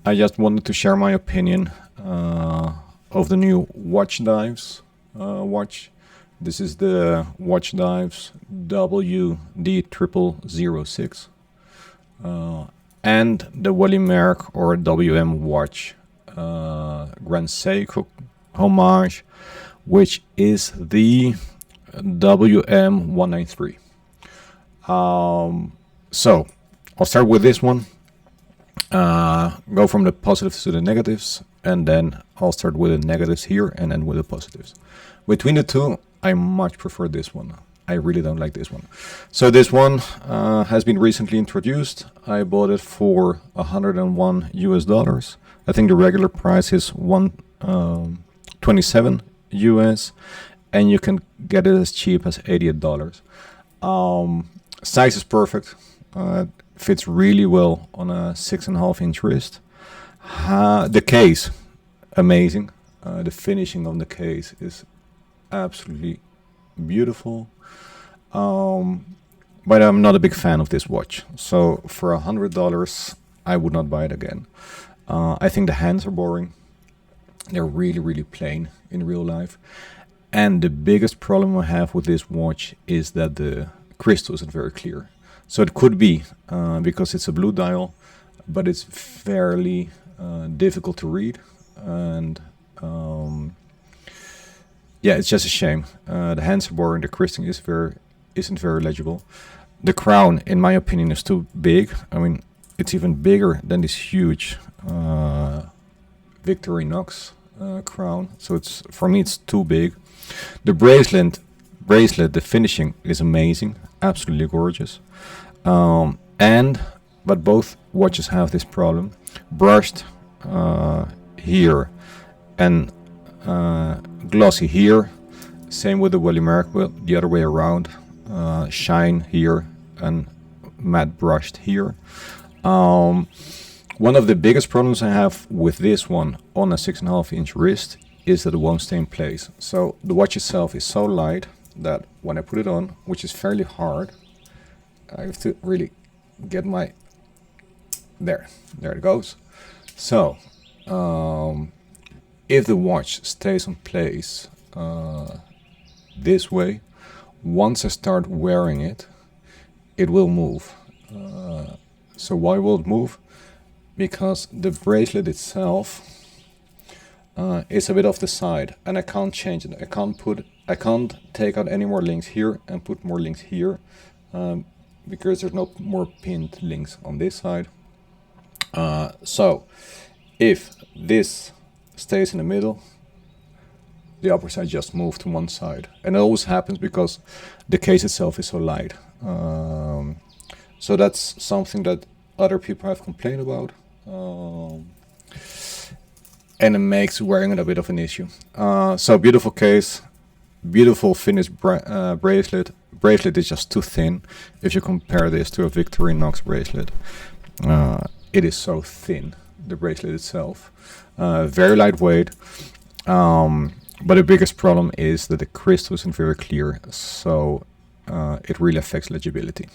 I just wanted to share my opinion of the new Watchdives watch. This is the Watchdives WD0006 and the Welly Merck or WM watch Grand Seiko homage, which is the WM193. So I'll start with this one, go from the positives to the negatives, and then I'll start with the negatives here and then with the positives. Between the two, I much prefer this one. I really don't like this one. So this one has been recently introduced. I bought it for $101 US. I think the regular price is 127 US, and you can get it as cheap as $88. Size is perfect. Fits really well on a 6.5-inch wrist. The case, amazing. The finishing on the case is absolutely beautiful. But I'm not a big fan of this watch. So for $100, I would not buy it again. I think the hands are boring. They're really, really plain in real life. And the biggest problem I have with this watch is that the crystal isn't very clear. So it could be because it's a blue dial, but it's fairly difficult to read. And yeah, it's just a shame. The hands are boring. The crystal isn't very legible. The crown, in my opinion, is too big. I mean, it's even bigger than this huge Victorinox crown. So it's, for me, it's too big. The bracelet, the finishing is amazing, absolutely gorgeous. But both watches have this problem: brushed here and glossy here. Same with the Welly Merck, the other way around. Shine here and matte brushed here. One of the biggest problems I have with this one on a 6.5-inch wrist is that it won't stay in place. So the watch itself is so light that when I put it on, which is fairly hard, I have to really get my... There it goes. So, if the watch stays in place this way, once I start wearing it, it will move. So why will it move? Because the bracelet itself is a bit off the side, and I can't change it. I can't take out any more links here and put more links here, because there's no more pinned links on this side. So if this stays in the middle, the upper side just moves to one side, and it always happens because the case itself is so light. So that's something that other people have complained about, and it makes wearing it a bit of an issue. So beautiful case, beautiful finished bracelet. Bracelet is just too thin. If you compare this to a Victorinox bracelet, it is so thin, the bracelet itself. Very lightweight. But the biggest problem is that the crystal isn't very clear, so it really affects legibility.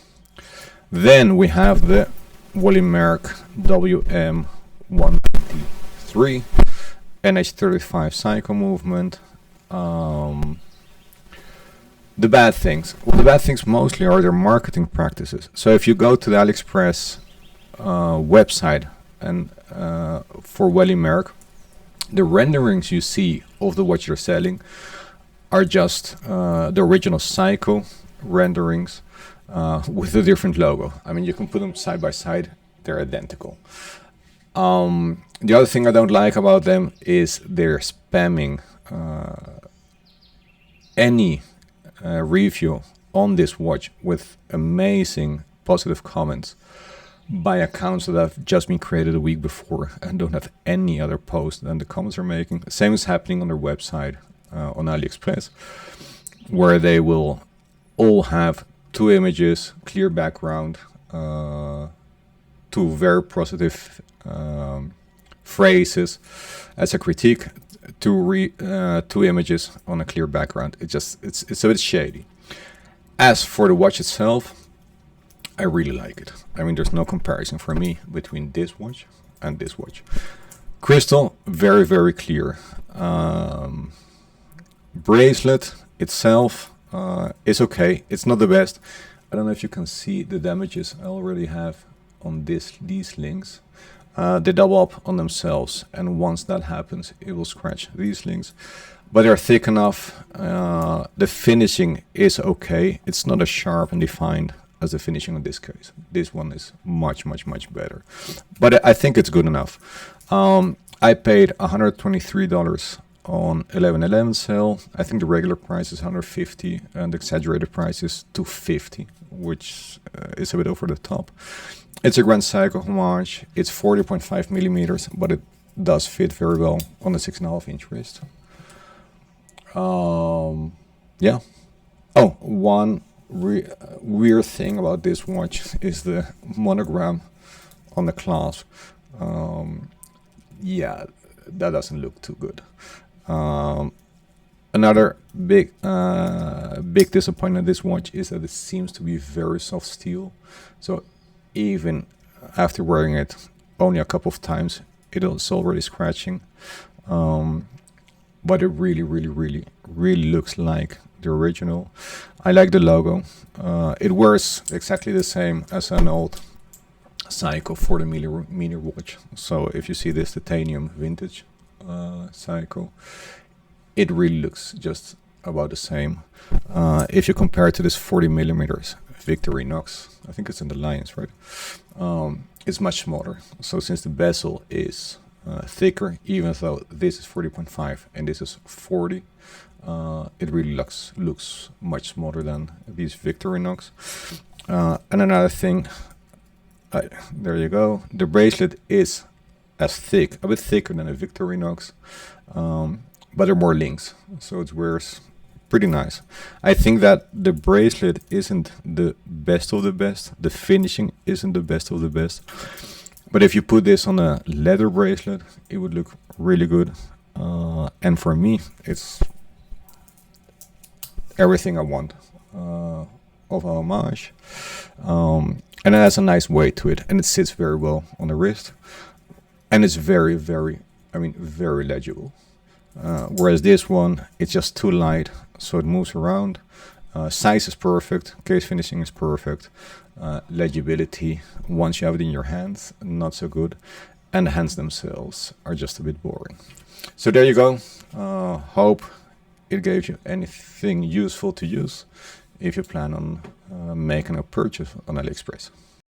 Then we have the Welly Merck WM193 NH35 Psycho movement. The bad things. Well, the bad things mostly are their marketing practices. So if you go to the AliExpress website and for Welly Merck, the renderings you see of the watch you're selling are just the original Psycho renderings with a different logo. I mean, you can put them side by side, they're identical. The other thing I don't like about them is they're spamming any review on this watch with amazing positive comments by accounts that have just been created a week before and don't have any other post than the comments are making. Same is happening on their website on AliExpress, where they will all have 2 images, clear background, 2 very positive phrases as a critique, 2 images on a clear background. It's a bit shady. As for the watch itself, I really like it. I mean, there's no comparison for me between this watch and this watch. Crystal, very, very clear. Bracelet itself is okay. It's not the best. I don't know if you can see the damages I already have on these links. They double up on themselves, and once that happens, it will scratch these links. But they're thick enough. The finishing is okay. It's not as sharp and defined as the finishing in this case. This one is much, much, much better. But I think it's good enough. I paid $123 on 11/11 sale. I think the regular price is $150 and the exaggerated price is $250, which is a bit over the top. It's a Grand Seiko homage. It's 40.5 millimeters, but it does fit very well on a 6.5 inch wrist. Yeah. Oh, one weird thing about this watch is the monogram on the clasp. Yeah, that doesn't look too good. Another big disappointment in this watch is that it seems to be very soft steel. So even after wearing it only a couple of times, it's already scratching. But it really looks like the original. I like the logo. It wears exactly the same as an old Seiko 40 millimeter watch. So if you see this titanium vintage Seiko, it really looks just about the same. If you compare it to this 40 millimeters Victorinox, I think it's in the Lions, right? It's much smaller. So since the bezel is thicker, even though this is 40.5 and this is 40, it really looks much smaller than these Victorinox. And another thing, there you go. The bracelet is as thick, a bit thicker than a Victorinox, but there are more links, so it wears pretty nice. I think that the bracelet isn't the best of the best. The finishing isn't the best of the best. But if you put this on a leather bracelet, it would look really good. And for me, it's everything I want of a homage. And it has a nice weight to it, and it sits very well on the wrist. And it's very legible. Whereas this one, it's just too light, so it moves around. Size is perfect, case finishing is perfect. Legibility, once you have it in your hands, not so good. And the hands themselves are just a bit boring. So there you go. Hope it gave you anything useful to use if you plan on making a purchase on AliExpress.